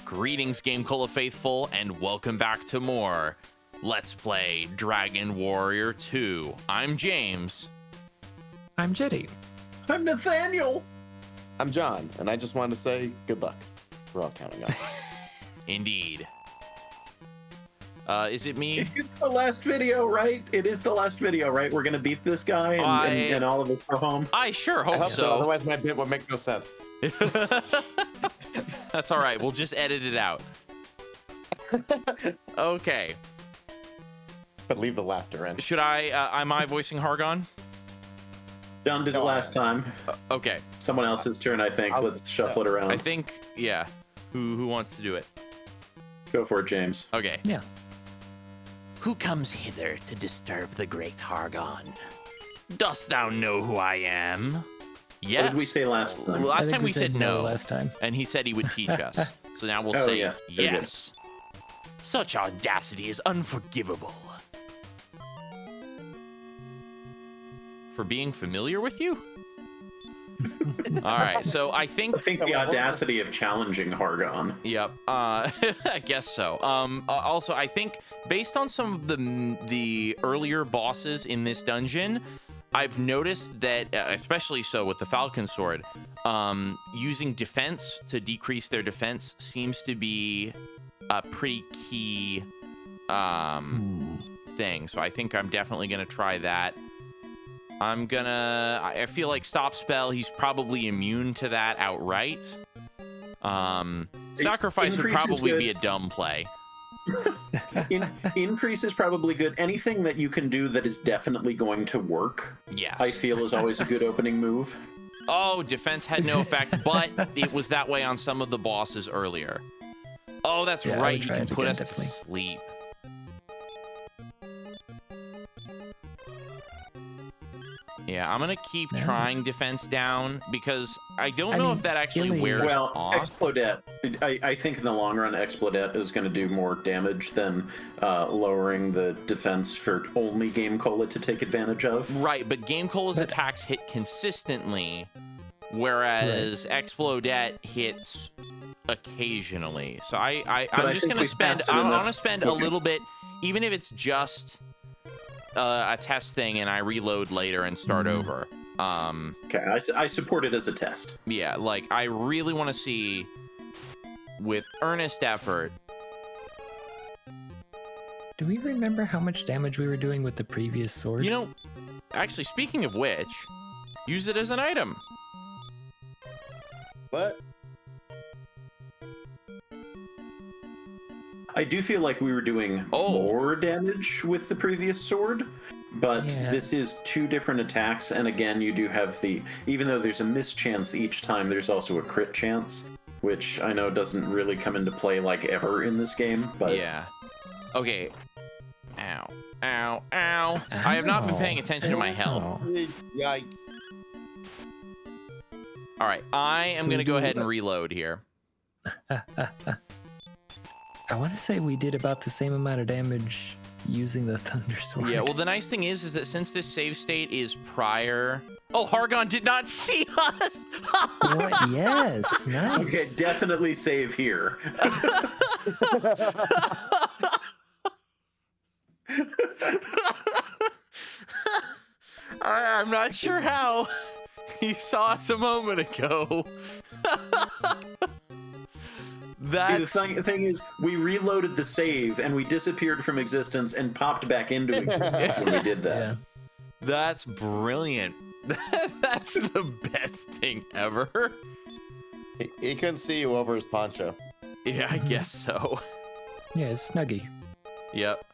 Greetings, GameCola faithful, and welcome back to more Let's Play Dragon Warrior 2. I'm James. I'm Jetty. I'm Nathaniel. I'm John, and I just wanted to say good luck. We're all counting on. Indeed. Is it me? It's the last video, right? It is the last video, right? We're gonna beat this guy and all of us go home. I sure hope, I hope so. Otherwise, my bit would make no sense. That's all right. We'll just edit it out. Okay. But leave the laughter in. Should I? Am I voicing Hargon? John did it last time. Okay. Someone else's turn, I think. Let's shuffle it around. I think, yeah. Who wants to do it? Go for it, James. Okay. Yeah. Who comes hither to disturb the great Hargon? Dost thou know who I am? Yes. What did we say last time? Last time we said no. Last time. And he said he would teach us. So now we'll say yes. Very good. yes. Such audacity is unforgivable. For being familiar with you? All right, so I think the audacity of challenging Hargon. Yep. I guess so. Also, I think based on some of the earlier bosses in this dungeon, I've noticed that, especially so with the Falcon Sword, using defense to decrease their defense seems to be a pretty key thing. So I think I'm definitely gonna try that. I feel like Stop Spell, he's probably immune to that outright. Sacrifice would probably be a dumb play. Increase is probably good. Anything that you can do that is definitely going to work, yes, I feel is always a good opening move. Oh, defense had no effect, but it was that way on some of the bosses earlier. Oh, that's right, he can put us to sleep. Yeah, I'm gonna keep trying defense down because I don't know if that actually wears off. Explodette. I think in the long run, Explodette is going to do more damage than lowering the defense for only GameCola to take advantage of. Right, but GameCola's attacks hit consistently, whereas Explodette hits occasionally. So I'm just gonna spend. I want to spend a little bit, even if it's just a test thing, and I reload later and start over. Okay, I support it as a test. Yeah, like I really want to see, with earnest effort. Do we remember how much damage we were doing with the previous sword? You know, actually, speaking of which, use it as an item. What? I do feel like we were doing more damage with the previous sword, but this is two different attacks, and again, you do have even though there's a miss chance each time, there's also a crit chance, which I know doesn't really come into play like ever in this game, but... Yeah. Okay. Ow. Ow. Ow. I have not been paying attention to my health. Yikes. Alright, I am going to go ahead and reload here. I want to say we did about the same amount of damage using the Thunder Sword. Yeah, well, the nice thing is that since this save state is prior... Oh, Hargon did not see us! What? Yes, nice. Okay, definitely save here. I'm not sure how. He saw us a moment ago. The thing is, we reloaded the save and we disappeared from existence and popped back into existence when we did that. Yeah. That's brilliant. That's the best thing ever. He couldn't see you over his poncho. Yeah, I guess so. Yeah, it's Snuggy. Yep.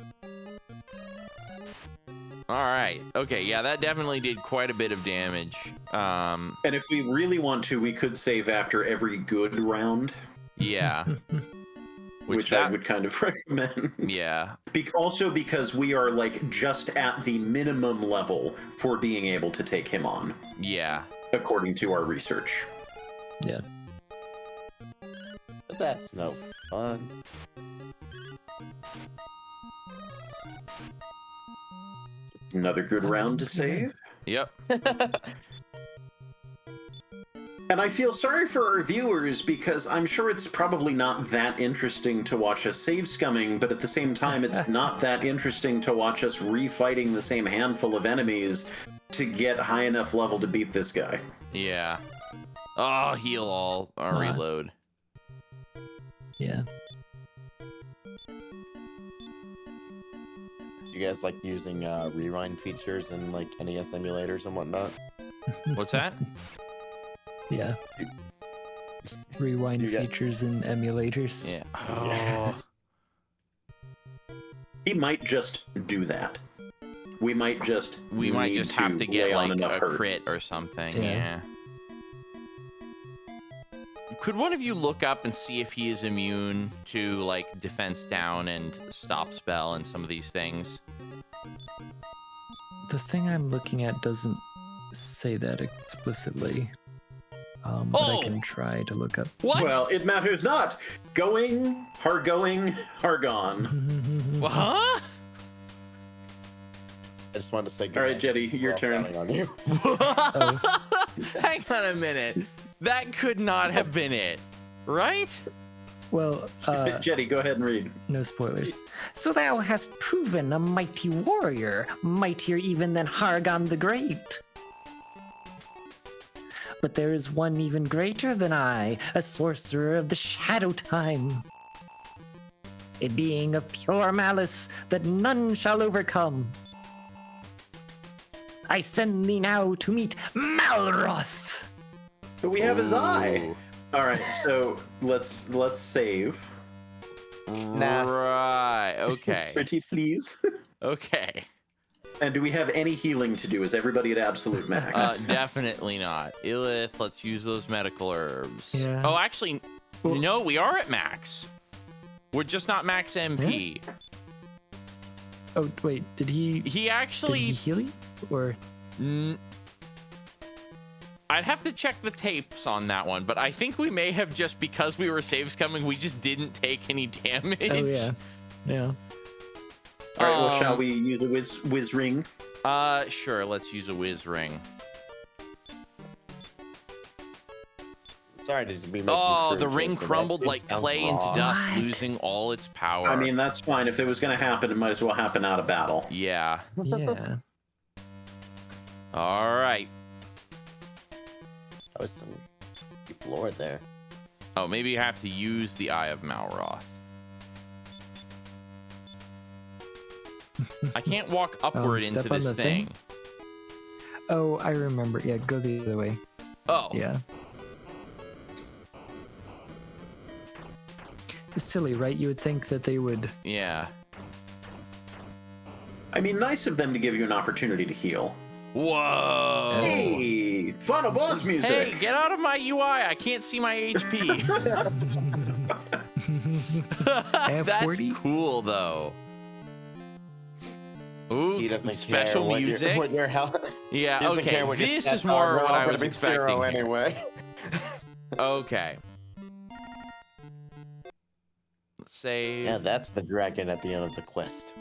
All right. Okay, yeah, that definitely did quite a bit of damage. And if we really want to, we could save after every good round. Yeah. Which I would kind of recommend. Yeah. Also because we are like just at the minimum level for being able to take him on. Yeah. According to our research. Yeah. But that's no fun. Another good round to save. Yep. And I feel sorry for our viewers because I'm sure it's probably not that interesting to watch us save scumming, but at the same time, it's not that interesting to watch us refighting the same handful of enemies to get high enough level to beat this guy. Yeah. Oh, heal all. Or reload. Yeah. You guys like using rewind features in like NES emulators and whatnot? What's that? Yeah. Rewind features and emulators. Yeah. Oh. He might just do that. We might just have to get like a hurt. crit or something. Yeah. Yeah. Could one of you look up and see if he is immune to like defense down and stop spell and some of these things? The thing I'm looking at doesn't say that explicitly. But I can try to look up. What? Well, it matters not. Hargoing, Hargon. Huh? I just wanted to say. All right, Jetty, your turn. On you. Hang on a minute. That could not have been it, right? Well, Jetty, go ahead and read. no spoilers. So thou hast proven a mighty warrior, mightier even than Hargon the Great. But there is one even greater than I, a sorcerer of the shadow time. A being of pure malice that none shall overcome. I send thee now to meet Malroth. But we have his eye. All right, so let's save. Nah. Right. Okay. Pretty please. Okay. And do we have any healing to do? Is everybody at absolute max? Definitely not. Illith, let's use those medical herbs. Yeah. Oh, actually, no, we are at max. We're just not max MP. Yeah. Oh wait, did he actually heal you? Or I'd have to check the tapes on that one, but I think we may have just because we were save scumming, we just didn't take any damage. oh yeah. Yeah. All right, well, shall we use a whiz ring? Sure, let's use a whiz ring. Sorry, did you be making Oh, crude the ring jokes, but crumbled that like sounds clay into wrong. dust, What? losing all its power. I mean, that's fine. If it was going to happen, it might as well happen out of battle. Yeah. Yeah. All right. That was some deep lore there. Oh, maybe you have to use the Eye of Malroth. I can't walk upward into step on this the thing? Oh, I remember. Yeah, go the other way. Oh. Yeah. It's silly, right? You would think that they would. Yeah. I mean, nice of them to give you an opportunity to heal. Whoa. Hey, final boss music. Hey, get out of my UI. I can't see my HP. That's 40? cool, though. Ooh, He doesn't special care music. what your health. Yeah, He doesn't okay. care what your This stats is more are, what we're all I gonna was be expecting. zero here. anyway. Okay. Let's save. Yeah, that's the dragon at the end of the quest.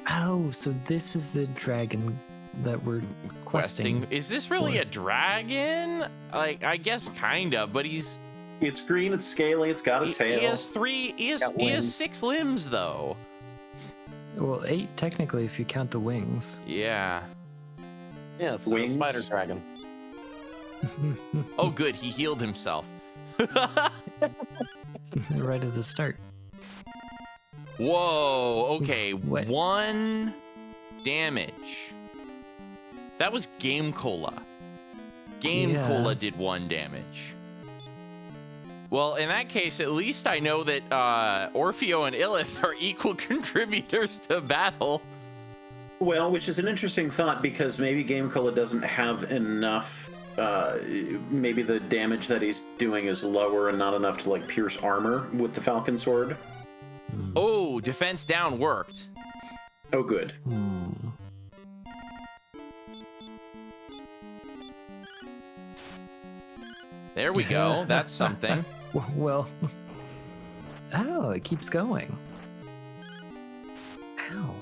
Oh, so this is the dragon that we're questing. Is this really a dragon? Like, I guess kind of, but he's It's green, it's scaly, it's got a tail. he has he has 6 limbs though. Well, 8 technically if you count the wings. Yeah. Yeah, so Wings. spider dragon. Oh good, he healed himself. Right at the start. Whoa, okay. What? 1 damage. That was GameCola. GameCola Yeah. did 1 damage. Well, in that case, at least I know that Orfeo and Illith are equal contributors to battle. Well, which is an interesting thought because maybe GameCola doesn't have enough. Maybe the damage that he's doing is lower and not enough to like pierce armor with the Falcon Sword. Oh, defense down worked. Oh, good. There we go. That's something. Well. Oh, it keeps going. Ow.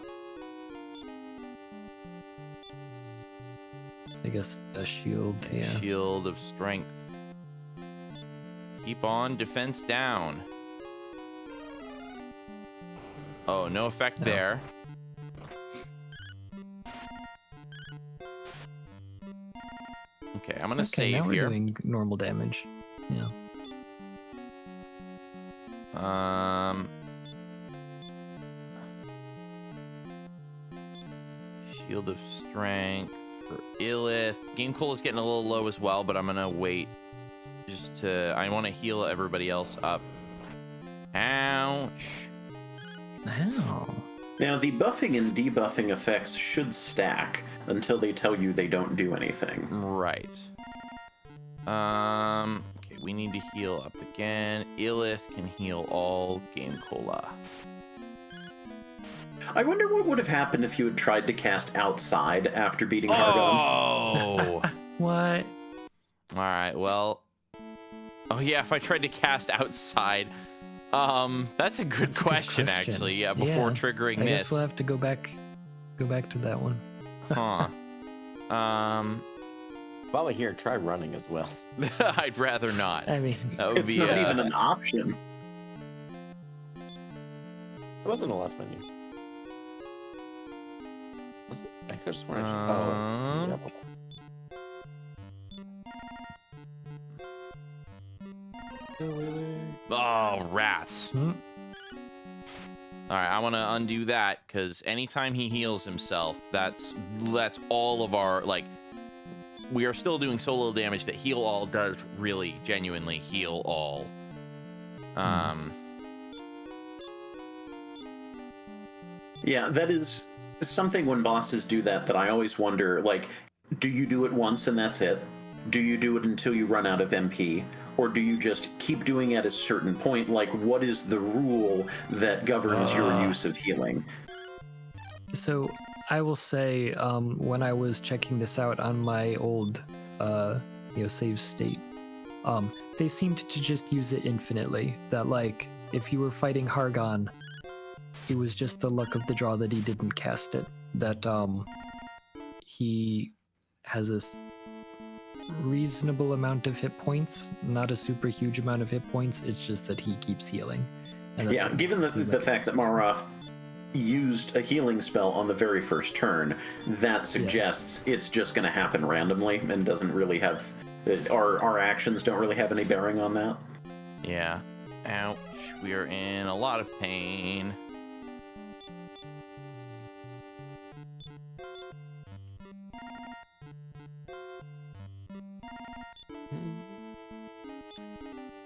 I guess a shield, yeah. Shield of strength. Keep on, defense down. Oh, no effect there. Okay, I'm gonna save now we're here. doing normal damage. Yeah. Shield of strength for Illith. GameCola is getting a little low as well, but I'm gonna wait just to. I want to heal everybody else up. Ouch. Ow. Now, the buffing and debuffing effects should stack until they tell you they don't do anything. Right. Okay, we need to heal up again. Illith can heal all. GameCola. I wonder what would have happened if you had tried to cast outside after beating Hargon. Oh! What? Alright, well. Oh, yeah, if I tried to cast outside. That's a good question, actually. Yeah, before triggering I this. guess we'll have to go back to that one. Huh. While we're here, try running as well. I'd rather not. I mean, That would It's be not even an option. It wasn't a last menu. Was it? I could have sworn. Um, Oh, rats. Hmm? Alright, I want to undo that, because anytime he heals himself, that's all of our, like, we are still doing so little damage that heal all does really genuinely heal all. Yeah, that is something when bosses do that I always wonder, like, do you do it once and that's it? Do you do it until you run out of MP? Or do you just keep doing it at a certain point? Like, what is the rule that governs your use of healing? so I will say, when I was checking this out on my old, save state, they seemed to just use it infinitely. That, like, if you were fighting Hargon, it was just the luck of the draw that he didn't cast it. That, he has a reasonable amount of hit points, not a super huge amount of hit points. It's just that he keeps healing. And Yeah, given the fact that Malroth used a healing spell on the very first turn, that suggests it's just going to happen randomly and doesn't really have... Our actions don't really have any bearing on that. Yeah. Ouch. We are in a lot of pain.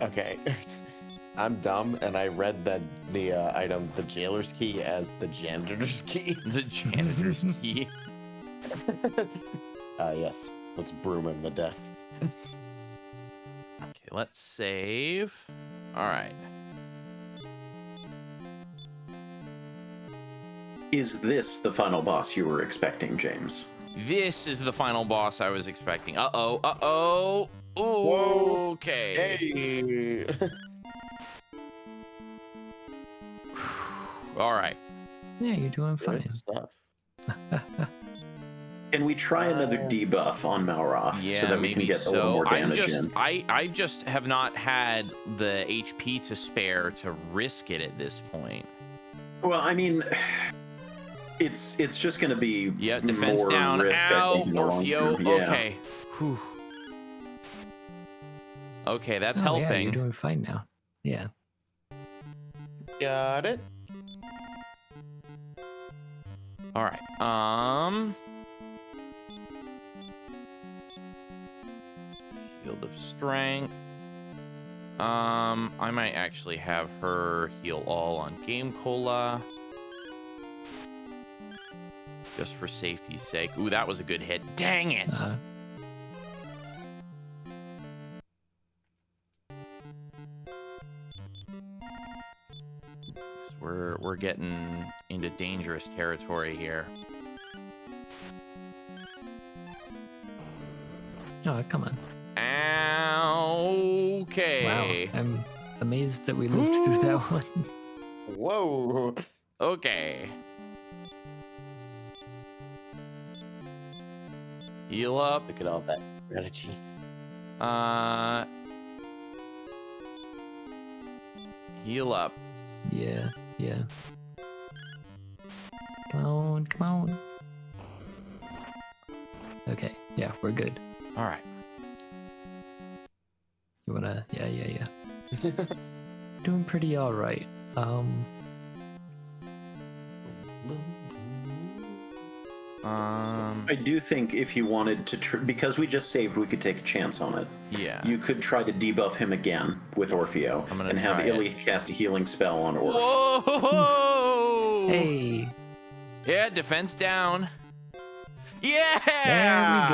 Okay. I'm dumb, and I read that the item, the jailer's key, as the janitor's key. The janitor's key. Yes. Let's broom him to death. Okay, let's save. All right. Is this the final boss you were expecting, James? This is the final boss I was expecting. Uh-oh, uh-oh. Ooh, okay. Hey. All right. Yeah, you're doing fine. Good stuff. Can we try another debuff on Malroth Yeah, so that we maybe can get a little more damage in? I just have not had the HP to spare to risk it at this point. Well, I mean, it's just going to be defense more down. risk, Ow, I think, in the long Orfeo. term. Yeah. Okay. Whew. Okay, that's Yeah, helping. you're doing fine now. Yeah. Got it. All right. Shield of Strength. I might actually have her heal all on GameCola. Just for safety's sake. Ooh, that was a good hit. Dang it! We're getting into dangerous territory here. Oh, come on. Okay. Wow, I'm amazed that we lived through that one. Whoa. Okay. Heal up. Look at all that strategy. Heal up. Yeah. Come on. Okay, yeah, we're good. All right. You wanna? Yeah. Doing pretty all right. I do think if you wanted to, because we just saved, we could take a chance on it. Yeah. You could try to debuff him again with Orfeo and have Illy cast a healing spell on Orf. Whoa! Hey. Yeah, defense down. Yeah!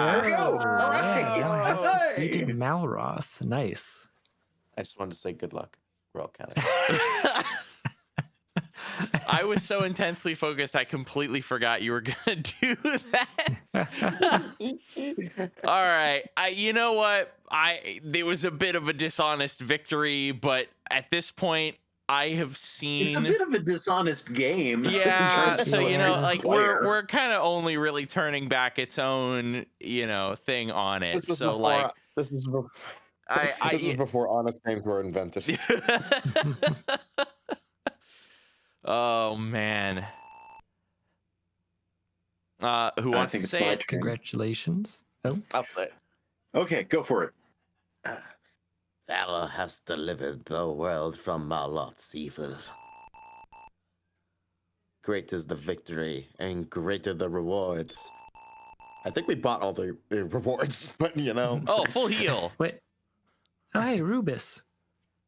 There we go. All right. You did Malroth. Nice. I just wanted to say good luck. We're all kind I was so intensely focused, I completely forgot you were gonna do that. All right, you know what? There was a bit of a dishonest victory, but at this point, I have seen. It's a bit of a dishonest game. Yeah, so like we're kind of only really turning back its own thing on it. This So before, this is before honest games were invented. Oh man. Who wants to say it? Congratulations. Oh, I'll say it. Okay, go for it. Valor has delivered the world from Malroth's evil. Great is the victory, and greater the rewards. I think we bought all the rewards, but Oh, full heal. wait. Oh, hey, Rubus.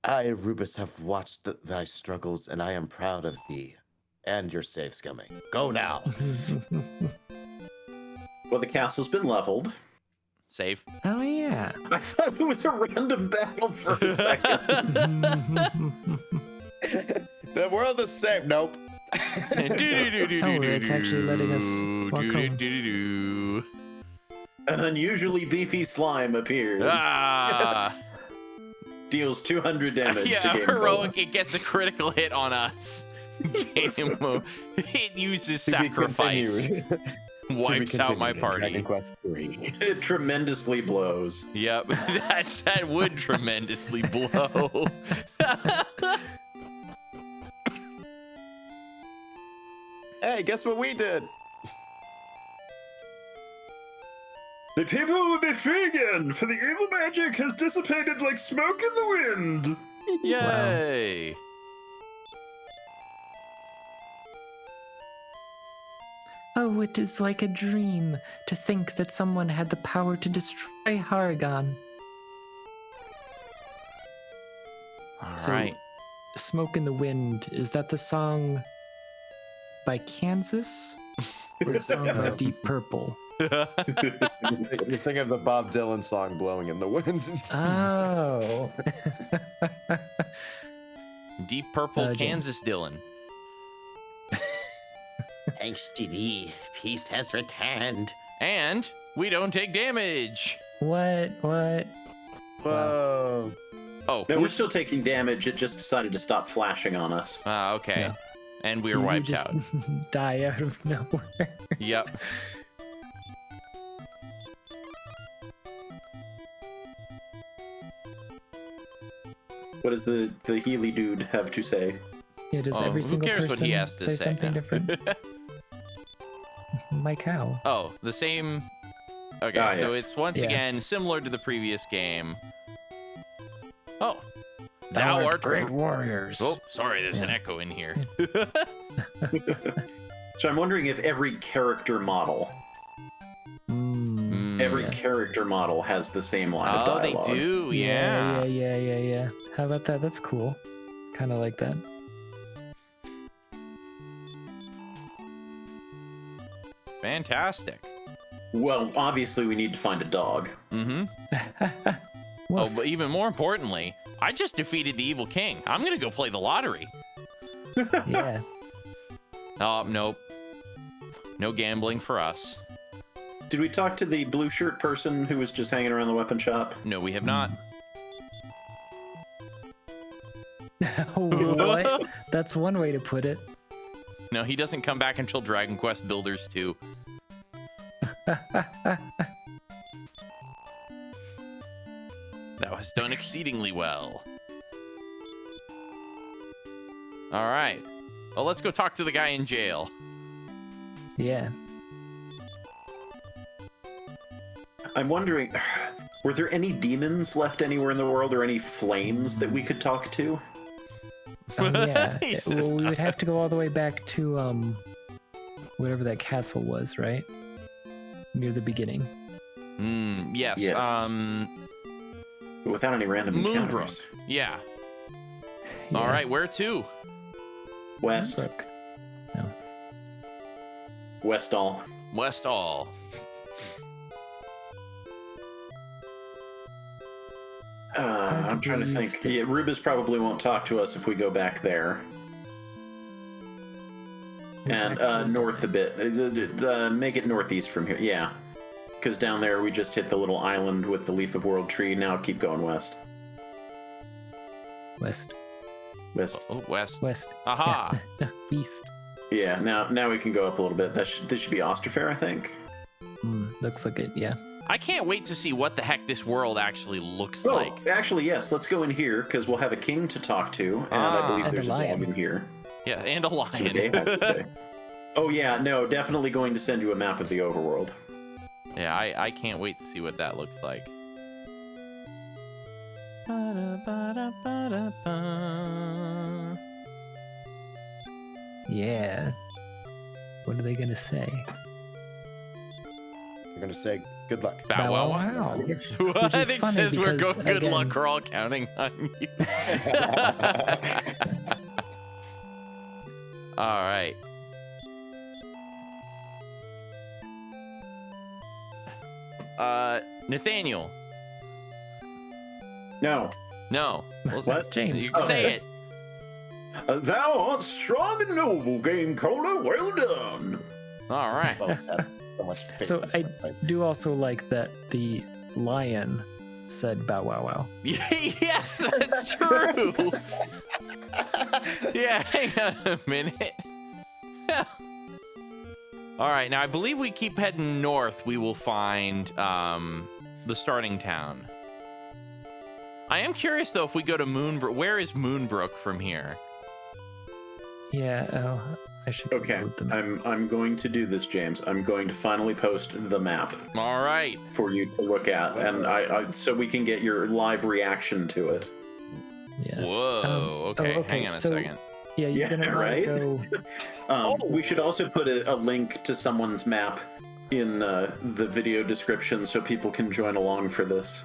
I, Rubus, have watched thy struggles, and I am proud of thee and your save-scumming. Go now. Well, the castle's been leveled. Save. Oh, yeah. I thought it was a random battle for a second. The world is saved. Nope. It's actually letting us welcome. An unusually beefy slime appears. Deals 200 damage to GameCola. Heroic, it gets a critical hit on us. Game mode. It uses sacrifice. Wipes out my party. Dragon Quest 3. It tremendously blows. Yep, that would tremendously blow. Hey, guess what we did? The people will be free again, for the evil magic has dissipated like smoke in the wind. Yay! Oh, it is like a dream to think that someone had the power to destroy Hargon. All So- right. Smoke in the Wind, is that the song by Kansas? Or the song by Deep Purple? You're thinking of the Bob Dylan song "Blowing in the Wind." Oh. Deep Purple, James. Kansas Dylan. Thanks to thee, peace has returned. And we don't take damage. What? Whoa. Oh, No, we're still taking damage. It just decided to stop flashing on us. okay. Yeah. And we were You wiped just out. die out of nowhere. Yep. What does the Healy dude have to say? Yeah, does Oh, every who single cares person what he has to say something now? different? My cow. Oh, the same. Okay, Ah, so yes. it's once Yeah. again similar to the previous game. Oh, Thou thou art art great warriors. Oh, sorry, there's an Yeah. echo in here. So I'm wondering if every character model, every character model has the same line of Oh, they dialogue. do, yeah. Yeah. How about that? That's cool. Kind of like that. Fantastic. Well, obviously we need to find a dog. Mm-hmm. Well, Oh, but even more importantly, I just defeated the evil king. I'm gonna go play the lottery. yeah. Oh, nope. No gambling for us. Did we talk to the blue shirt person who was just hanging around the weapon shop? No, we have not. What? That's one way to put it. No, he doesn't come back until Dragon Quest Builders 2. done exceedingly well. All right. Well, let's go talk to the guy in jail. Yeah. I'm wondering, were there any demons left anywhere in the world, or any flames that we could talk to? Oh, yeah. Jesus. Well, we would have to go all the way back to whatever that castle was, right? Near the beginning. Yes. Yes. Without any random Moonbrook. encounters. Yeah. Yeah. All right, where to? West. Brook. No. Westall. Westall. I'm trying to think. Yeah, Rubus probably won't talk to us if we go back there. And north a bit. Make it northeast from here. Yeah. Because down there we just hit the little island with the Leaf of World tree. Now keep going west. West. West. Oh, west. West. Aha. Yeah. East. Yeah, now we can go up a little bit. This should be Osterfair, I think. Looks like it, yeah. I can't wait to see what the heck this world actually looks Oh, like. actually, yes. Let's go in here, because we'll have a king to talk to. And I believe And a there's a dog lion. in here. Yeah, and a See what they have to lion. say. Oh, yeah, no, definitely going to send you a map of the overworld. Yeah, I can't wait to see what that looks like. Yeah. What are they gonna say? I'm gonna say good luck. Bow wow wow. What? I is think funny says we're because, good again- luck. We're all counting on you. All right. Nathaniel. No. No. What? James. You can say it. Thou art strong and noble, GameCola. Well done. All right. Folks have so much faith So in I this website. do also like that the lion said bow wow wow. Yes, that's true. Yeah, hang on a minute. All right, now I believe we keep heading north. We will find the starting town. I am curious though if we go to Moonbrook. Where is Moonbrook from here? Yeah, oh, I should Okay, load them. I'm going to do this, James. I'm going to finally post the map All right. for you to look at, and I so we can get your live reaction to it. Yeah. Whoa. Okay, okay, hang on a so- second. Yeah, you're Yeah, gonna wanna right? go. We should also put a link to someone's map in the video description so people can join along for this.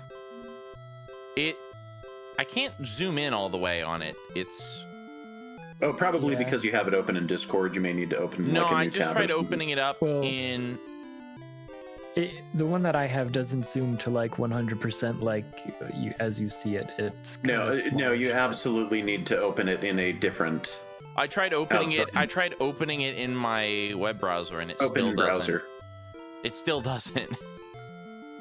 I can't zoom in all the way on it. It's Oh, probably Yeah. because you have it open in Discord. You may need to open no. like a new I just tab or tried something. opening it up Well- in. The one that I have doesn't zoom to like 100% like you as you see it. It's No, kinda no, you smallish. absolutely need to open it in a different I tried opening it. Outside. I tried opening it in my web browser, and it open still browser. doesn't. It still doesn't.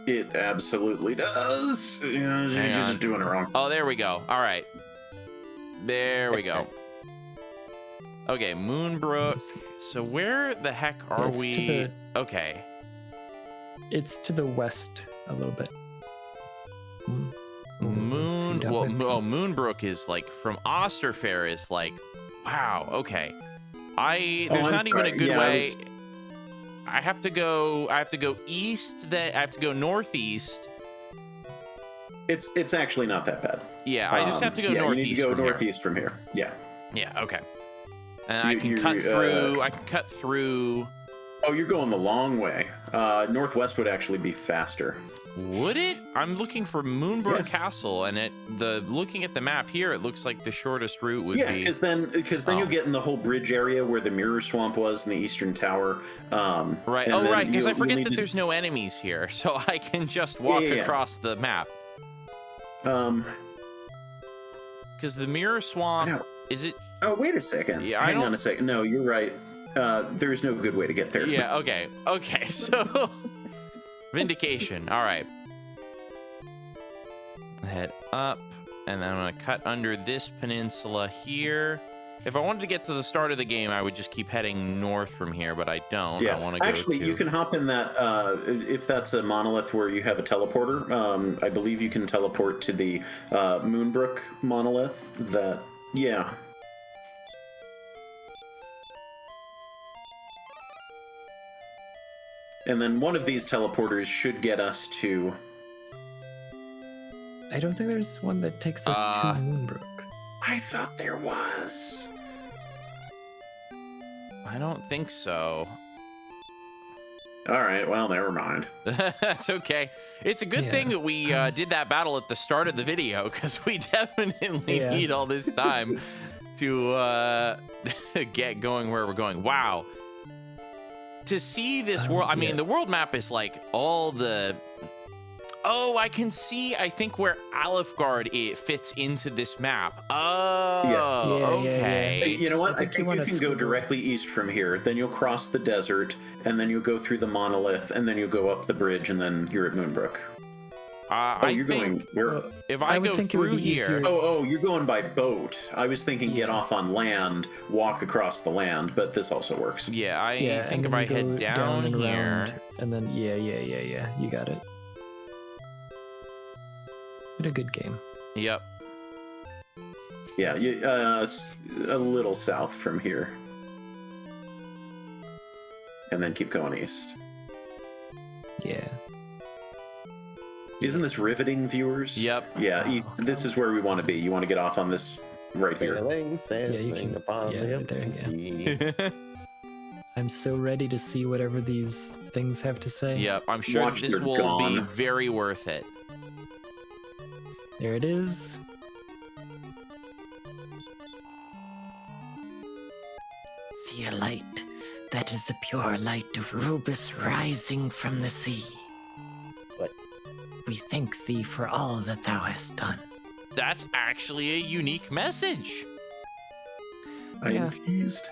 It absolutely does. You're Hang on. just doing it wrong. Oh, there we go. All right. There we go. Okay, Moonbrook. So where the heck are It's to we? Okay. It's to the west a little bit. Moon. Too Well, dark. Moonbrook is like from Osterfair is like, wow. Okay. There's I'm not even a sorry. good Yeah, I way. was- I have to go east. Then I have to go northeast. It's actually not that bad. Yeah, I just have to go yeah, northeast. You need to go from here. northeast from here. Yeah. Yeah. Okay. And I can You- cut through. uh, I can cut through. Oh, you're going the long way. Northwest would actually be faster. Would it? I'm looking for Moonbrook Yeah. Castle, and looking at the map here, it looks like the shortest route would Yeah, be. because then Oh. you'll get in the whole bridge area where the Mirror Swamp was in the Eastern Tower. Right. and Oh, then right. Because I you'll forget need that to- there's no enemies here, so I can just walk Yeah. across the map. Because the Mirror Swamp No. is it? Oh, wait a second. Yeah, I Hang on don't- a second. No, you're right. There's no good way to get there. Yeah. Okay. Okay. So Vindication. All right. Head up, and then I'm gonna cut under this peninsula here. If I wanted to get to the start of the game, I would just keep heading north from here, but I don't. Yeah, I want to go actually, to... you can hop in that, if that's a monolith where you have a teleporter, I believe you can teleport to the Moonbrook monolith that, yeah. And then one of these teleporters should get us to... I don't think there's one that takes us to Moonbrook. I thought there was. I don't think so. All right, well, never mind. That's okay. It's a good thing that we did that battle at the start of the video, because we definitely need all this time to get going where we're going. Wow. To see this world, I mean, the world map is like all the... Oh, I can see, I think, where Alifgard it fits into this map. Oh, okay. Hey, you know what? I think you can go directly east from here. Then you'll cross the desert, and then you'll go through the monolith, and then you'll go up the bridge, and then you're at Moonbrook. You're going where? If I go through here. Oh, you're going by boat. I was thinking get off on land, walk across the land, but this also works. Yeah, I think if I head down and here, around, and then you got it. What a good game. Yep. Yeah, a little south from here, and then keep going east. Yeah. Isn't this riveting, viewers? Yep. Yeah, east. This is where we want to be. You want to get off on this right here. Sailing upon the open sea. I'm so ready to see whatever these things have to say. Yep, I'm sure this will be very worth it. There it is. See a light. That is the pure light of Rubus rising from the sea. What? We thank thee for all that thou hast done. That's actually a unique message. I am pleased.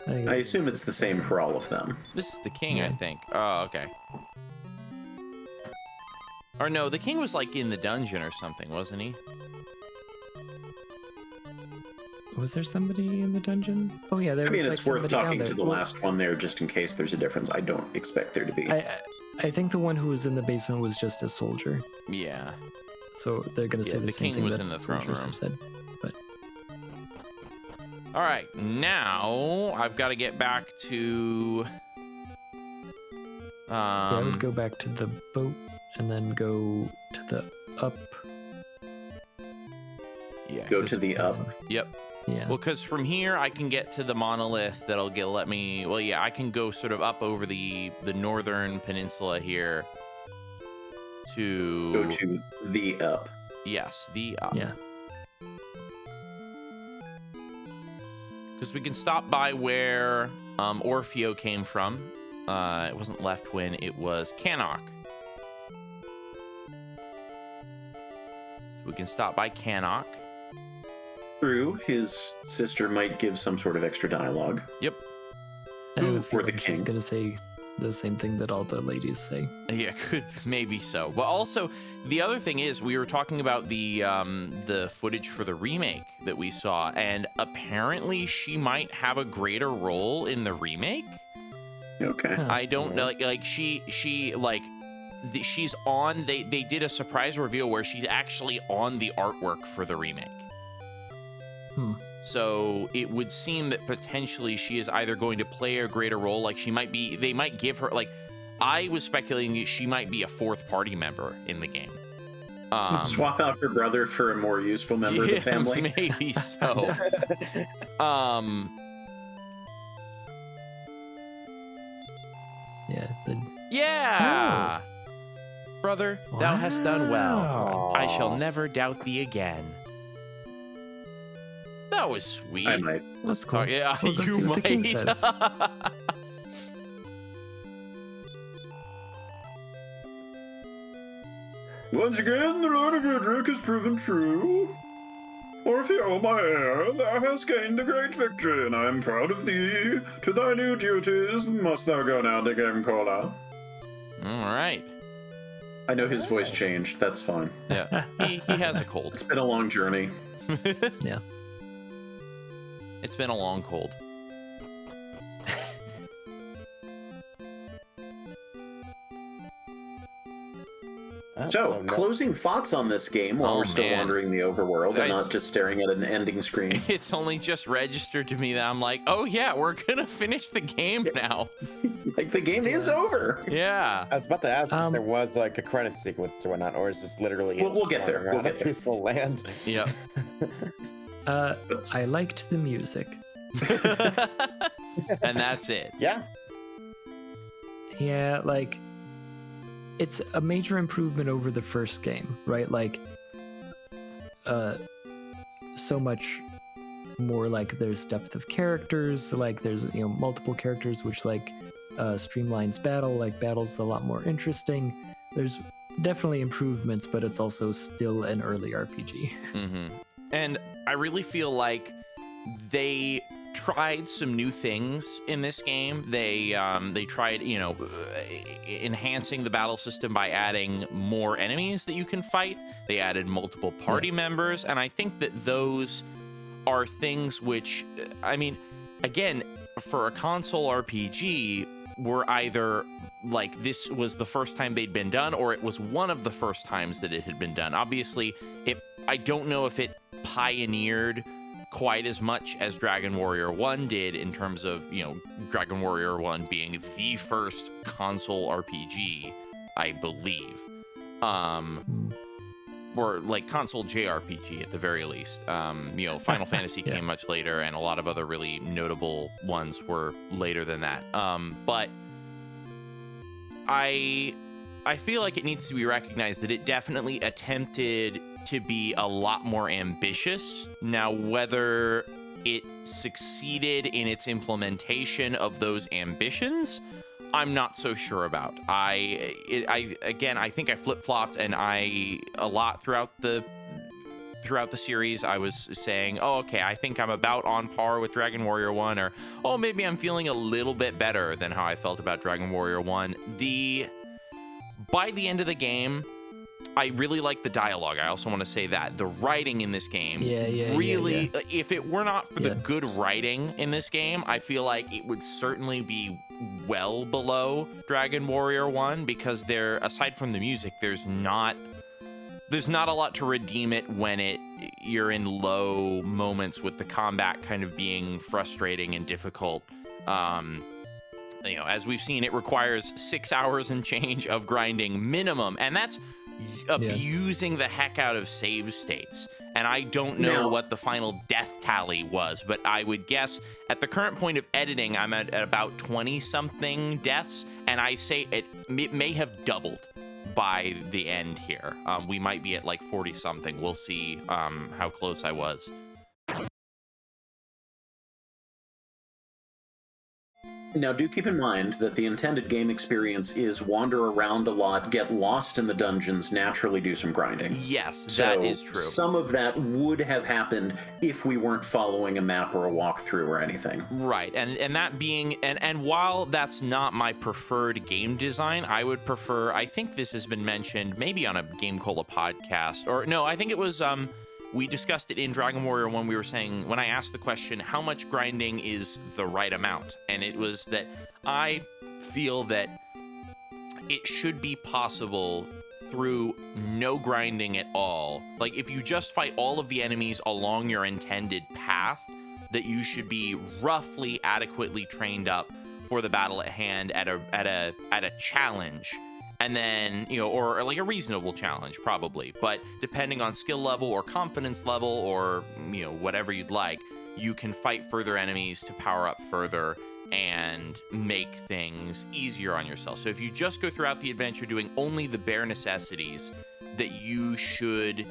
I assume it's the same for all of them. This is the king, I think. Oh, okay. Or no, the king was like in the dungeon or something, wasn't he? Was there somebody in the dungeon? Oh yeah, there was. I mean, like it's worth talking to the well, last one there, just in case there's a difference. I don't expect there to be. I think the one who was in the basement was just a soldier. Yeah. So they're gonna say the same king thing was that in the throne soldiers room. have said. But all right, now I've got to get back to. I would go back to the boat and then go to the up. Yeah. Go to the up. Yep. Yeah. Well, because from here I can get to the monolith that'll let me. Well, yeah, I can go sort of up over the northern peninsula here. To go to the up. Yes, the up. Yeah. Because we can stop by where Orfeo came from. It wasn't Leftwin, it was Cannock. So we can stop by Cannock. True, his sister might give some sort of extra dialogue. Yep. For the king. He's gonna say the same thing that all the ladies say. Yeah, could maybe so. But also, the other thing is, we were talking about the footage for the remake that we saw, and apparently she might have a greater role in the remake. Okay. I don't know, she's on. They did a surprise reveal where she's actually on the artwork for the remake. So it would seem that potentially she is either going to play a greater role, like they might give her, like, I was speculating that she might be a fourth party member in the game. Swap out her brother for a more useful member of the family. Maybe so. Yeah. Brother, thou hast done well. I shall never doubt thee again. That was sweet. I might. That's cool. Yeah, Well, let's you see what the king might. says. Once again, the Lord of Jedraszczak has proven true. Orfeo, my heir, thou hast gained a great victory, and I am proud of thee. To thy new duties must thou go now to GameCola. All right. I know his voice changed. That's fine. Yeah, he has a cold. It's been a long journey. Yeah. It's been a long cold. So, closing thoughts on this game while we're still wandering the overworld and not just staring at an ending screen. It's only just registered to me that I'm like, oh yeah, we're gonna finish the game now. Like, the game is over. Yeah. I was about to ask if there was like a credit sequence or whatnot, or is this literally we'll get there. We'll get there. Peaceful land. Yep. I liked the music. And that's it. Yeah. Yeah, like, it's a major improvement over the first game, right? Like, so much more, like, there's depth of characters, like, there's, you know, multiple characters, which, like, streamlines battle, like, battle's a lot more interesting. There's definitely improvements, but it's also still an early RPG. Mm-hmm. And I really feel like they tried some new things in this game. They tried, you know, enhancing the battle system by adding more enemies that you can fight. They added multiple party members, and I think that those are things which, I mean, again, for a console RPG, were either like this was the first time they'd been done, or it was one of the first times that it had been done. Obviously, I don't know if it pioneered quite as much as Dragon Warrior 1 did in terms of, you know, Dragon Warrior 1 being the first console RPG, I believe. Or like console JRPG at the very least. You know, Final Fantasy came much later, and a lot of other really notable ones were later than that. But I feel like it needs to be recognized that it definitely attempted to be a lot more ambitious. Now, whether it succeeded in its implementation of those ambitions, I'm not so sure about. I think I flip-flopped, and a lot throughout the series, I was saying, oh, okay, I think I'm about on par with Dragon Warrior 1, or, oh, maybe I'm feeling a little bit better than how I felt about Dragon Warrior 1. By the end of the game, I really like the dialogue. I also want to say that the writing in this game really, if it were not for the good writing in this game, I feel like it would certainly be well below Dragon Warrior 1, because there, aside from the music, there's not a lot to redeem it when you're in low moments with the combat kind of being frustrating and difficult. You know, as we've seen, it requires 6 hours and change of grinding minimum, and that's abusing the heck out of save states. And I don't know what the final death tally was, but I would guess at the current point of editing, I'm at about 20-something deaths, and I say it may have doubled by the end here. We might be at like 40-something. We'll see how close I was. Now, do keep in mind that the intended game experience is wander around a lot, get lost in the dungeons, naturally do some grinding. Yes, that is true. Some of that would have happened if we weren't following a map or a walkthrough or anything. Right, and that being, and while that's not my preferred game design, I would prefer, I think this has been mentioned maybe on a GameCola podcast, or no, I think it was, we discussed it in Dragon Warrior 1. We were saying, when I asked the question, how much grinding is the right amount? And it was that I feel that it should be possible through no grinding at all. Like, if you just fight all of the enemies along your intended path, that you should be roughly adequately trained up for the battle at hand at a challenge. And then, you know, or like a reasonable challenge, probably. But depending on skill level or confidence level or, you know, whatever you'd like, you can fight further enemies to power up further and make things easier on yourself. So if you just go throughout the adventure doing only the bare necessities, that you should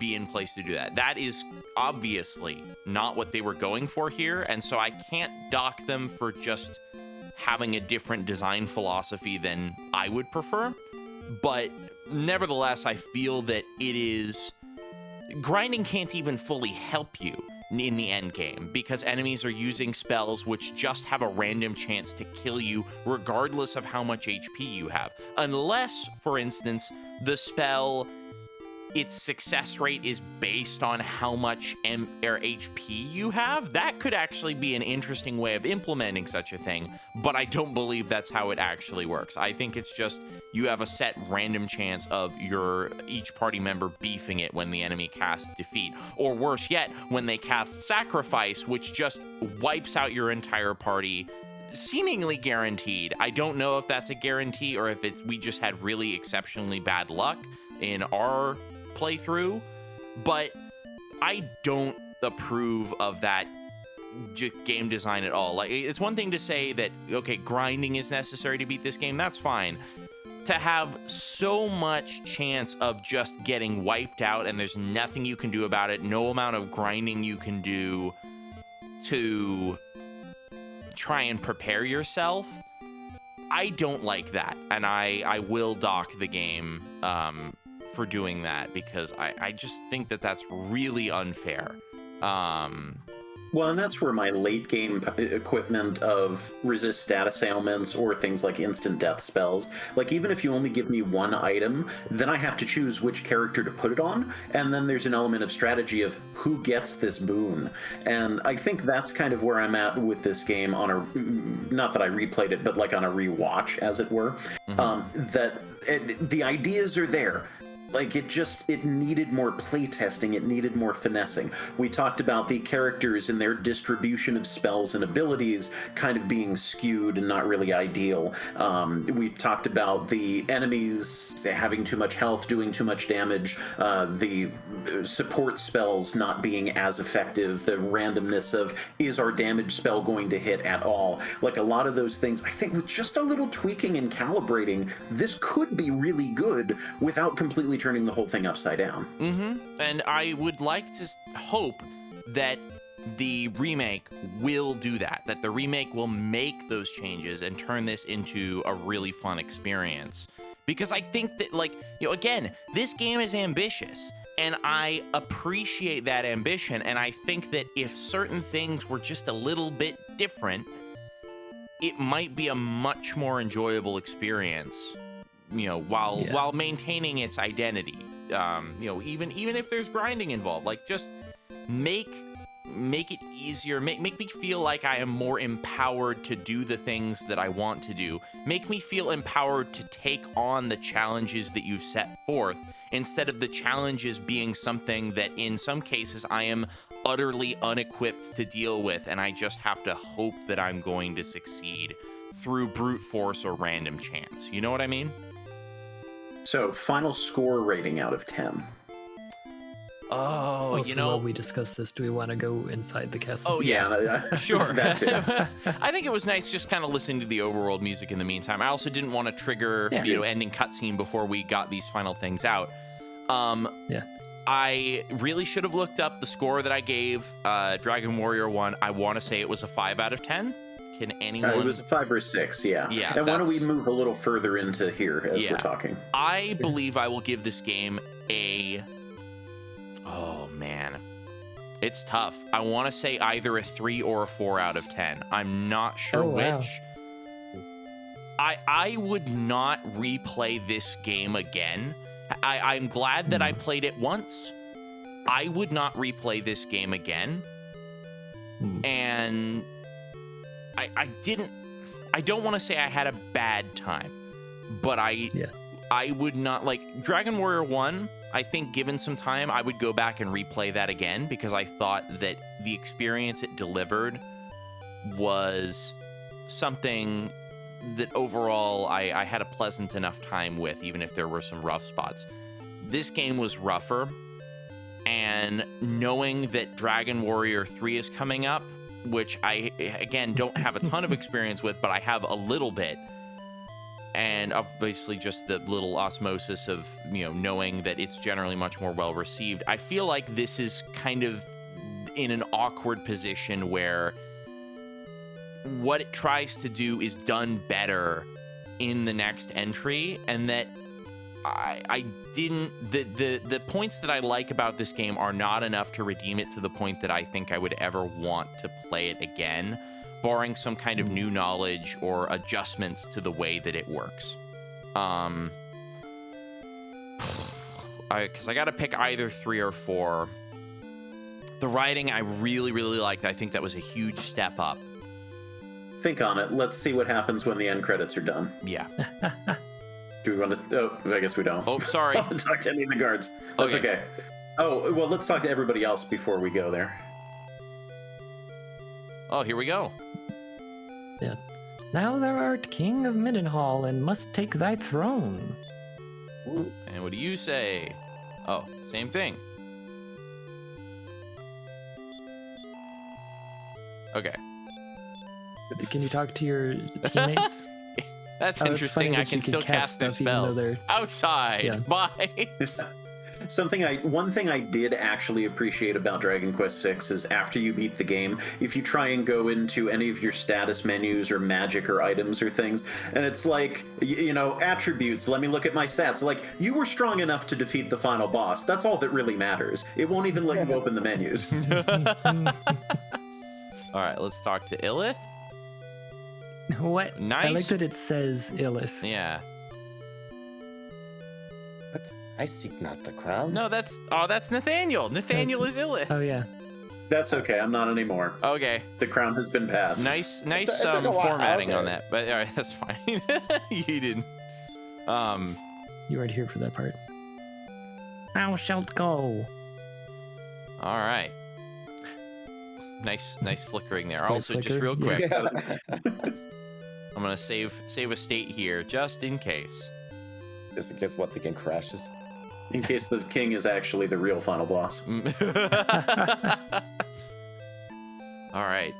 be in place to do that. That is obviously not what they were going for here. And so I can't dock them for just having a different design philosophy than I would prefer, but nevertheless, I feel that grinding can't even fully help you in the end game, because enemies are using spells which just have a random chance to kill you regardless of how much HP you have, unless, for instance, the spell its success rate is based on how much HP you have, that could actually be an interesting way of implementing such a thing, but I don't believe that's how it actually works. I think it's just you have a set random chance of each party member beefing it when the enemy casts defeat, or worse yet, when they cast sacrifice, which just wipes out your entire party, seemingly guaranteed. I don't know if that's a guarantee or if we just had really exceptionally bad luck in our playthrough, but I don't approve of that game design at all. Like, it's one thing to say that, okay, grinding is necessary to beat this game, that's fine. To have so much chance of just getting wiped out and there's nothing you can do about it, no amount of grinding you can do to try and prepare yourself, I don't like that, and I will dock the game for doing that, because I just think that that's really unfair. Well, and that's where my late game equipment of resist status ailments or things like instant death spells, like even if you only give me one item, then I have to choose which character to put it on, and then there's an element of strategy of who gets this boon. And I think that's kind of where I'm at with this game on a, not that I replayed it, but like on a rewatch, as it were, the ideas are there. Like, it needed more playtesting, it needed more finessing. We talked about the characters and their distribution of spells and abilities kind of being skewed and not really ideal. We talked about the enemies having too much health, doing too much damage, the support spells not being as effective, the randomness of, is our damage spell going to hit at all? Like, a lot of those things, I think with just a little tweaking and calibrating, this could be really good without completely turning the whole thing upside down. And I would like to hope that the remake will do that the remake will make those changes and turn this into a really fun experience. Because I think that, like, you know, again, this game is ambitious, and I appreciate that ambition, and I think that if certain things were just a little bit different, it might be a much more enjoyable experience, you know, while maintaining its identity. You know, even if there's grinding involved, like, just make it easier, make me feel like I am more empowered to do the things that I want to do. Make me feel empowered to take on the challenges that you've set forth, instead of the challenges being something that in some cases I am utterly unequipped to deal with, and I just have to hope that I'm going to succeed through brute force or random chance. You know what I mean? So, final score rating out of 10. Oh, you know, while we discuss this, do we want to go inside the castle? Oh yeah, sure. That too. I think it was nice just kind of listening to the overworld music in the meantime. I also didn't want to trigger ending cutscene before we got these final things out. I really should have looked up the score that I gave Dragon Warrior 1. I want to say it was a 5 out of 10. Can anyone? It was a 5 or 6, yeah. Yeah. And why don't we move a little further into here as we're talking? I believe I will give this game a... Oh, man. It's tough. I want to say either a 3 or a 4 out of 10. I'm not sure which. I would not replay this game again. I'm glad that I played it once. I would not replay this game again. And I don't want to say I had a bad time, but I would not, like, Dragon Warrior 1, I think given some time, I would go back and replay that again, because I thought that the experience it delivered was something that overall I had a pleasant enough time with, even if there were some rough spots. This game was rougher, and knowing that Dragon Warrior 3 is coming up, which I, again, don't have a ton of experience with, but I have a little bit, and obviously just the little osmosis of, you know, knowing that it's generally much more well received, I feel like this is kind of in an awkward position where what it tries to do is done better in the next entry, and that I didn't, the points that I like about this game are not enough to redeem it to the point that I think I would ever want to play it again, barring some kind of new knowledge or adjustments to the way that it works. because I got to pick either 3 or 4. The writing I really, really liked. I think that was a huge step up. Think on it. Let's see what happens when the end credits are done. Yeah. Do we want to... Oh, I guess we don't. Oh, sorry. Talk to any of the guards. That's okay. Oh, well, let's talk to everybody else before we go there. Oh, here we go. Yeah. Now thou art king of Middenhall and must take thy throne. Ooh. And what do you say? Oh, same thing. Okay. Can you talk to your teammates? That's it's interesting. funny I that can you still cast their stuff even though spells they're- outside. Yeah. Bye. One thing I did actually appreciate about Dragon Quest VI is after you beat the game, if you try and go into any of your status menus or magic or items or things, and it's like, you know, attributes, let me look at my stats. Like, you were strong enough to defeat the final boss. That's all that really matters. It won't even let you open the menus. All right, let's talk to Illith. What? Nice. I like that it says Illith. Yeah. What? I seek not the crown. No, that's Nathaniel. Nathaniel is Illith. Oh yeah. That's okay. I'm not anymore. Okay. The crown has been passed. Nice It took a while. formatting on Okay. that. But all right, that's fine. You didn't. You weren't here for that part. Thou shalt go. All right. Nice flickering there. Square Also, just flicker, real quick, Yeah. I'm gonna save a state here just in case. Just in case what the game crashes. In case the king is actually the real final boss. All right.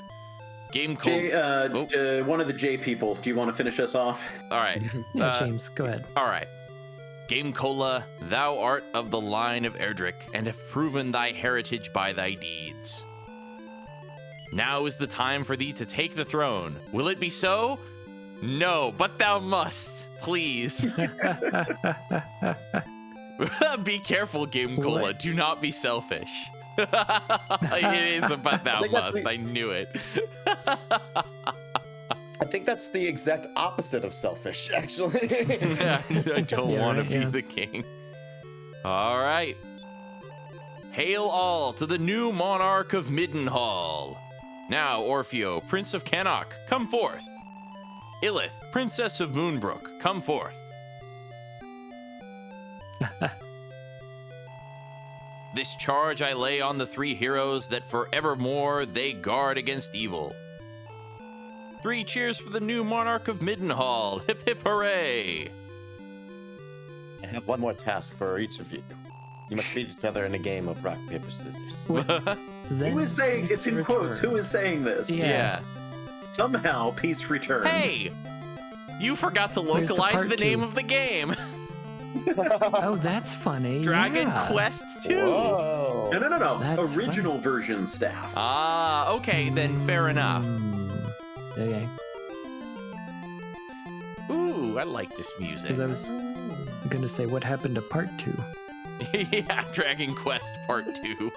GameCola. One of the J people, do you want to finish us off? All right. Yeah, James, go ahead. All right. GameCola, thou art of the line of Erdrick, and have proven thy heritage by thy deeds. Now is the time for thee to take the throne. Will it be so? No, but thou must, please. Be careful, GameCola. What? Do not be selfish. It is a but thou think that's must. the- I knew it. I think that's the exact opposite of selfish, actually. I don't Yeah, want right, to be yeah. the king. All right. Hail all to the new monarch of Middenhall. Now, Orfeo, Prince of Cannock, come forth. Illith, Princess of Moonbrook, come forth. This charge I lay on the 3 heroes that forevermore they guard against evil. 3 cheers for the new monarch of Middenhall. Hip hip hooray. I have one more task for each of you. You must beat each other in a game of rock, paper, scissors. Then Who is saying, peace it's in quotes, return. who is saying this? Yeah. Somehow, peace returns. Hey! You forgot to Where's the localize part the name two? of the game. Oh, that's funny. Dragon yeah. Quest 2. Whoa! No. That's Original version staff. Ah, okay, then fair enough. Okay. Ooh, I like this music. Because I was gonna say, what happened to part 2? Yeah, Dragon Quest Part 2.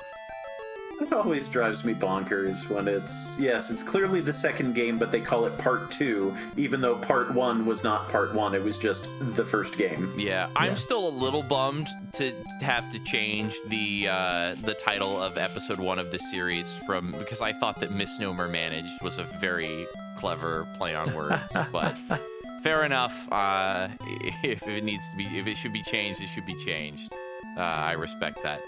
It always drives me bonkers when it's clearly the second game, but they call it Part 2, even though Part 1 was not Part 1, it was just the first game. Yeah, I'm still a little bummed to have to change the title of episode 1 of this series because I thought that Misnomer Managed was a very clever play on words, but fair enough. If it should be changed, it should be changed. I respect that.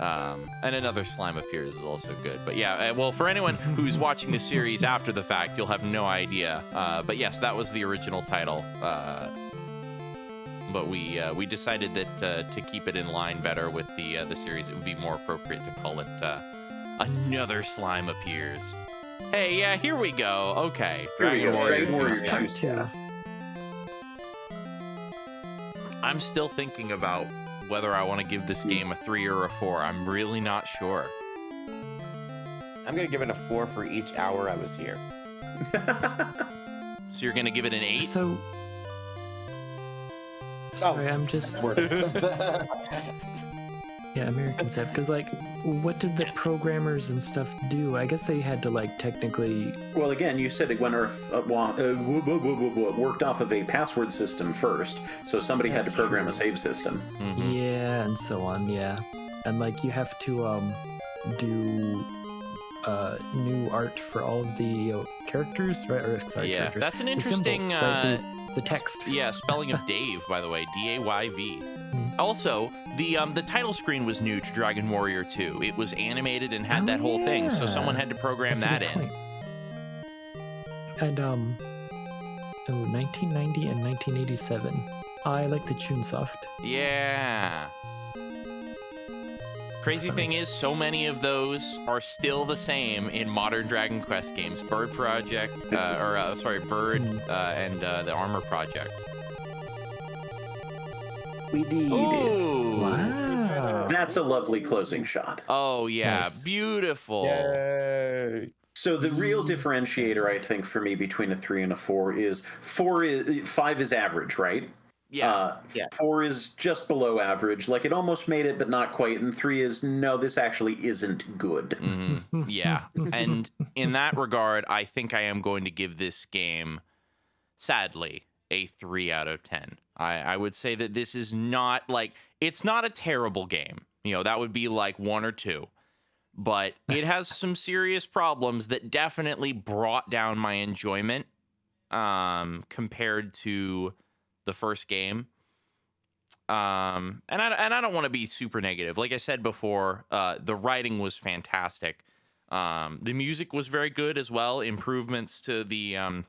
And another slime appears is also good. But yeah, well, for anyone who's watching the series after the fact, you'll have no idea. But yes, that was the original title. But we decided that to keep it in line better with the series, it would be more appropriate to call it Another Slime Appears. Hey, yeah, here we go. Okay, Here we go, Warriors. Dragon Warriors Part 2 2. staff. I'm still thinking about whether I want to give this game a 3 or a 4. I'm really not sure. I'm gonna give it a 4 for each hour I was here. So you're gonna give it an 8? So, sorry, I'm just. Yeah, American Save. Because, like, what did the programmers and stuff do? I guess they had to, like, technically... Well, again, you said it went worked off of a password system first, so somebody had to program a save system. Mm-hmm. Yeah, and so on, yeah. And, like, you have to do new art for all of the characters, right? Or, sorry, Yeah, characters. that's an The interesting... symbols, right? The text. Yeah, spelling of Dave, by the way, D-A-Y-V. Also, the title screen was new to Dragon Warrior 2. It was animated and had that whole thing, so someone had to program That's a that good in. point. And 1990 and 1987. I like the Chunsoft. Yeah. Crazy thing is, so many of those are still the same in modern Dragon Quest games. Bird Project, Bird and the Armor Project. We did it. Wow. That's a lovely closing shot. Oh, yeah. Nice. Beautiful. Yay! So the real differentiator, I think, for me between a 3 and a 4 is 5 is average, right? Yeah. 4 is just below average. Like, it almost made it, but not quite. And 3 is, no, this actually isn't good. Mm-hmm. Yeah. And in that regard, I think I am going to give this game, sadly, a 3 out of 10. I would say that this is not, like, it's not a terrible game. You know, that would be like 1 or 2. But it has some serious problems that definitely brought down my enjoyment compared to the first game. And I don't want to be super negative. Like I said before, the writing was fantastic. The music was very good as well. Improvements to the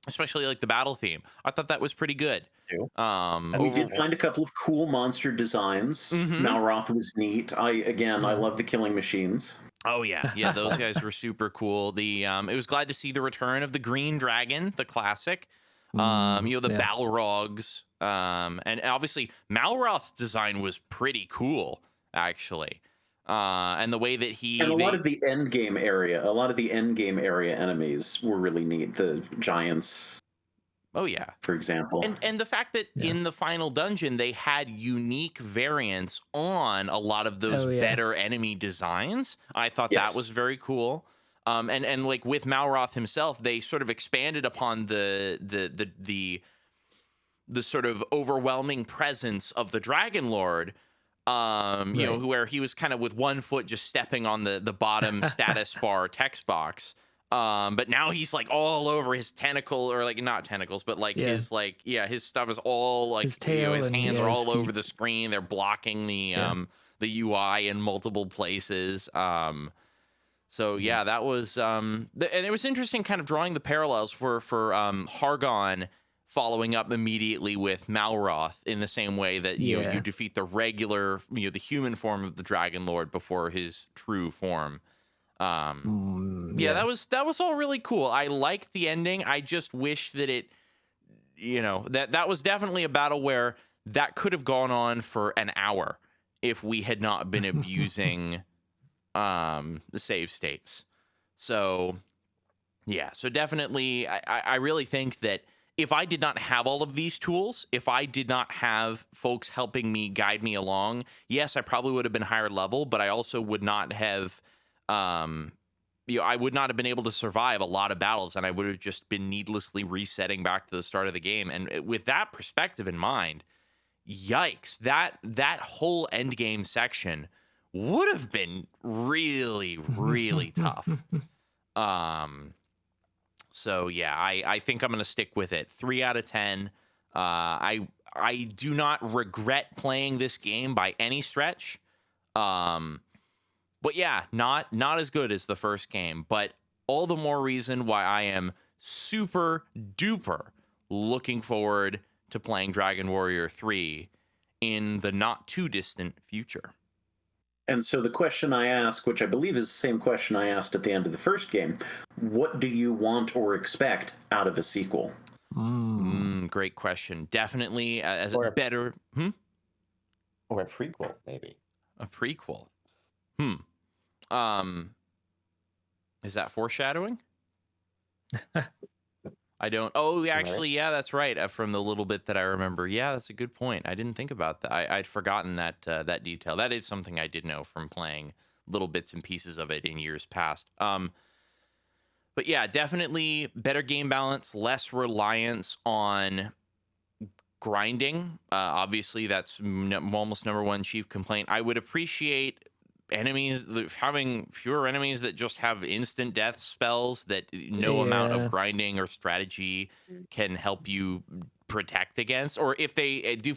especially like the battle theme. I thought that was pretty good. We did find a couple of cool monster designs. Malroth was neat. I love the killing machines. Oh yeah, those guys were super cool. It was glad to see the return of the Green Dragon, the classic. The Balrogs, and obviously Malroth's design was pretty cool, actually. And the way that a lot of the end game area enemies were really neat. The giants. Oh yeah, for example, and the fact that in the final dungeon they had unique variants on a lot of those better enemy designs. I thought that was very cool. And like with Malroth himself, they sort of expanded upon the sort of overwhelming presence of the Dragon Lord. You know, where he was kind of with one foot just stepping on the bottom status bar text box. But now he's like all over his tentacle, or like not tentacles, but like his stuff is all like his hands are all over the screen. They're blocking the UI in multiple places. So yeah, that was and it was interesting kind of drawing the parallels for Hargon following up immediately with Malroth in the same way that you know, you defeat the regular, the human form of the Dragon Lord before his true form. That was all really cool. I liked the ending. I just wish that it, that was definitely a battle where that could have gone on for an hour if we had not been abusing the save states. So definitely I really think that if I did not have all of these tools, if I did not have folks helping me guide me along, yes, I probably would have been higher level, but I also would not have I would not have been able to survive a lot of battles, and I would have just been needlessly resetting back to the start of the game. And with that perspective in mind, yikes, that whole end game section would have been really, really tough. So yeah, I think I'm going to stick with it. 3 out of 10. I do not regret playing this game by any stretch. But yeah, not as good as the first game, but all the more reason why I am super duper looking forward to playing Dragon Warrior 3 in the not too distant future. And so the question I ask, which I believe is the same question I asked at the end of the first game, what do you want or expect out of a sequel? Great question. Definitely as a better... Or a prequel, maybe. A prequel. Is that foreshadowing? I don't. Oh, actually, yeah, that's right. From the little bit that I remember, yeah, that's a good point. I didn't think about that. I'd forgotten that detail. That is something I did know from playing little bits and pieces of it in years past. But yeah, definitely better game balance, less reliance on grinding. Obviously, that's almost number one chief complaint. I would appreciate enemies having fewer enemies that just have instant death spells that no amount of grinding or strategy can help you protect against. Or if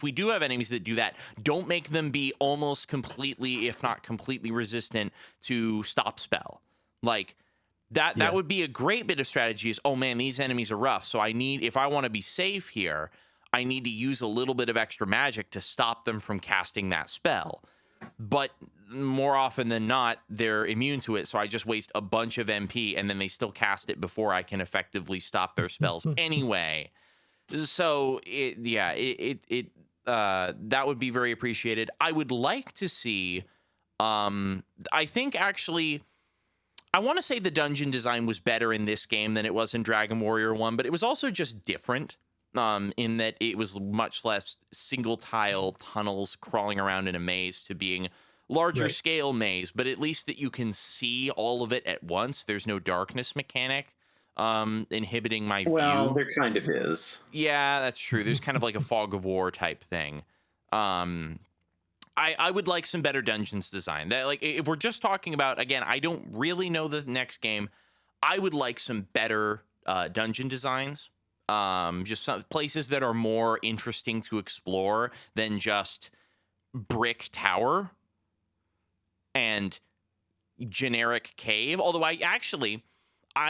we do have enemies that do that, don't make them be almost completely, if not completely, resistant to stop spell. Like that would be a great bit of strategy. Is, oh man, these enemies are rough, so if I want to be safe here, I need to use a little bit of extra magic to stop them from casting that spell. But more often than not, they're immune to it, so I just waste a bunch of MP, and then they still cast it before I can effectively stop their spells anyway. So that would be very appreciated. I would like to see. I think actually, I want to say the dungeon design was better in this game than it was in Dragon Warrior 1, but it was also just different. In that it was much less single tile tunnels crawling around in a maze to being larger scale maze, but at least that you can see all of it at once. There's no darkness mechanic inhibiting my view. Well, there kind of is. Yeah, that's true. There's kind of like a fog of war type thing. I would like some better dungeons design. That, like, if we're just talking about, again, I don't really know the next game. I would like some better dungeon designs. Just some places that are more interesting to explore than just brick tower and generic cave. Although I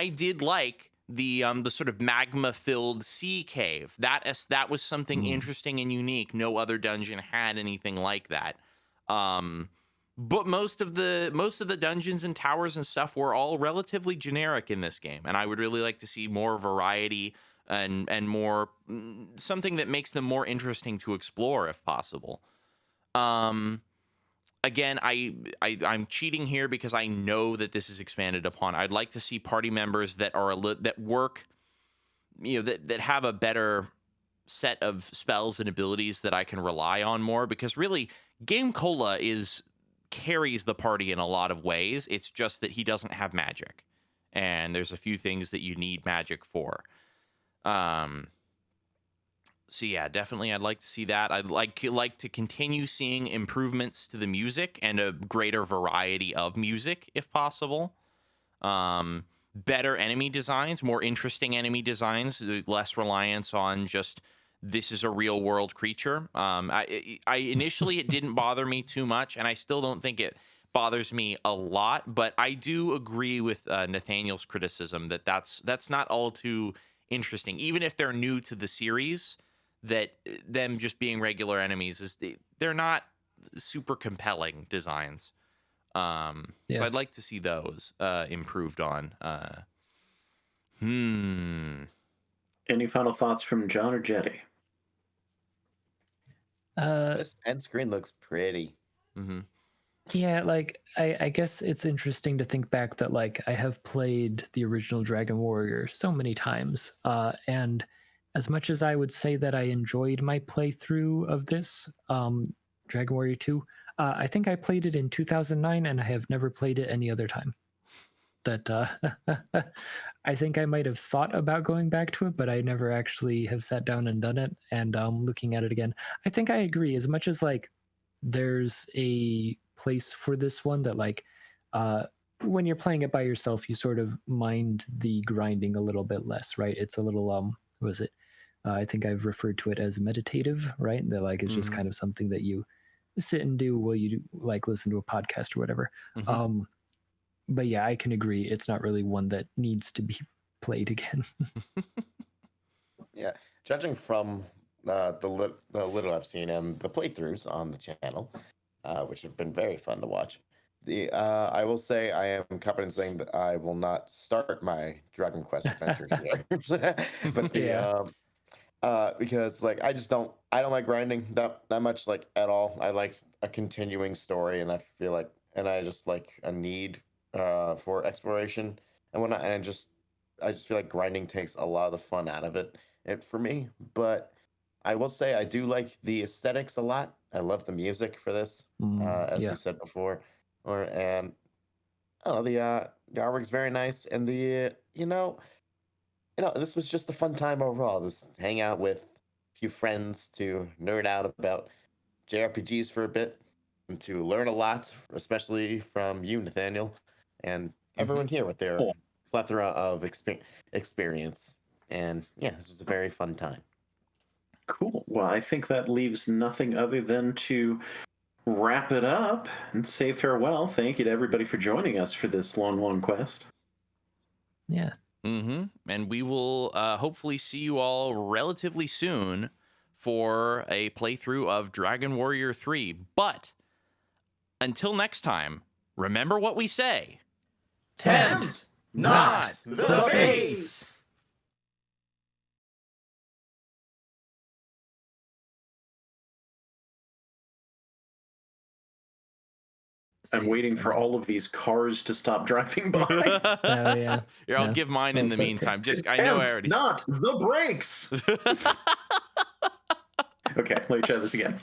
did like the sort of magma filled sea cave. That was something interesting and unique. No other dungeon had anything like that. But most of the dungeons and towers and stuff were all relatively generic in this game, and I would really like to see more variety and more something that makes them more interesting to explore if possible. Again, I'm cheating here because I know that this is expanded upon. I'd like to see party members that are that work, that have a better set of spells and abilities that I can rely on more, because really GameCola carries the party in a lot of ways. It's just that he doesn't have magic, and there's a few things that you need magic for. So yeah, definitely I'd like to see that. I'd like to continue seeing improvements to the music and a greater variety of music if possible. Better enemy designs, more interesting enemy designs, less reliance on just this is a real world creature. I initially it didn't bother me too much, and I still don't think it bothers me a lot, but I do agree with Nathaniel's criticism that that's not all too interesting, even if they're new to the series. That them just being regular enemies they're not super compelling designs. So I'd like to see those improved on. Any final thoughts from John or Jetty? This end screen looks pretty. Yeah, like I guess it's interesting to think back that like I have played the original Dragon Warrior so many times, and as much as I would say that I enjoyed my playthrough of this Dragon Warrior 2, I think I played it in 2009 and I have never played it any other time. That I think I might have thought about going back to it, but I never actually have sat down and done it. And looking at it again, I think I agree. As much as like there's a place for this one that like when you're playing it by yourself, you sort of mind the grinding a little bit less, right? It's a little what was it? I think I've referred to it as meditative, right? That like it's just kind of something that you sit and do while you like listen to a podcast or whatever. But yeah, I can agree. It's not really one that needs to be played again. Yeah, judging from the little I've seen and the playthroughs on the channel, which have been very fun to watch. I will say I am confident saying that I will not start my Dragon Quest adventure here, but because like I don't like grinding that much, like at all. I like a continuing story, and I feel like, and I just like a need for exploration and whatnot, and just I just feel like grinding takes a lot of the fun out of it for me. But I will say I do like the aesthetics a lot. I love the music for this, as we said before. And oh, the artwork's very nice, and this was just a fun time overall. Just hang out with a few friends to nerd out about JRPGs for a bit, and to learn a lot, especially from you, Nathaniel, and everyone here with their plethora of experience. And yeah, this was a very fun time. Cool. Well, I think that leaves nothing other than to wrap it up and say farewell. Thank you to everybody for joining us for this long quest. Yeah. And we will hopefully see you all relatively soon for a playthrough of Dragon Warrior 3. But until next time, remember what we say. Tempt not the fates! I'm waiting for all of these cars to stop driving by. Oh, yeah. Here, I'll give mine in the meantime. I know I already... Not the brakes! Okay, let me try this again.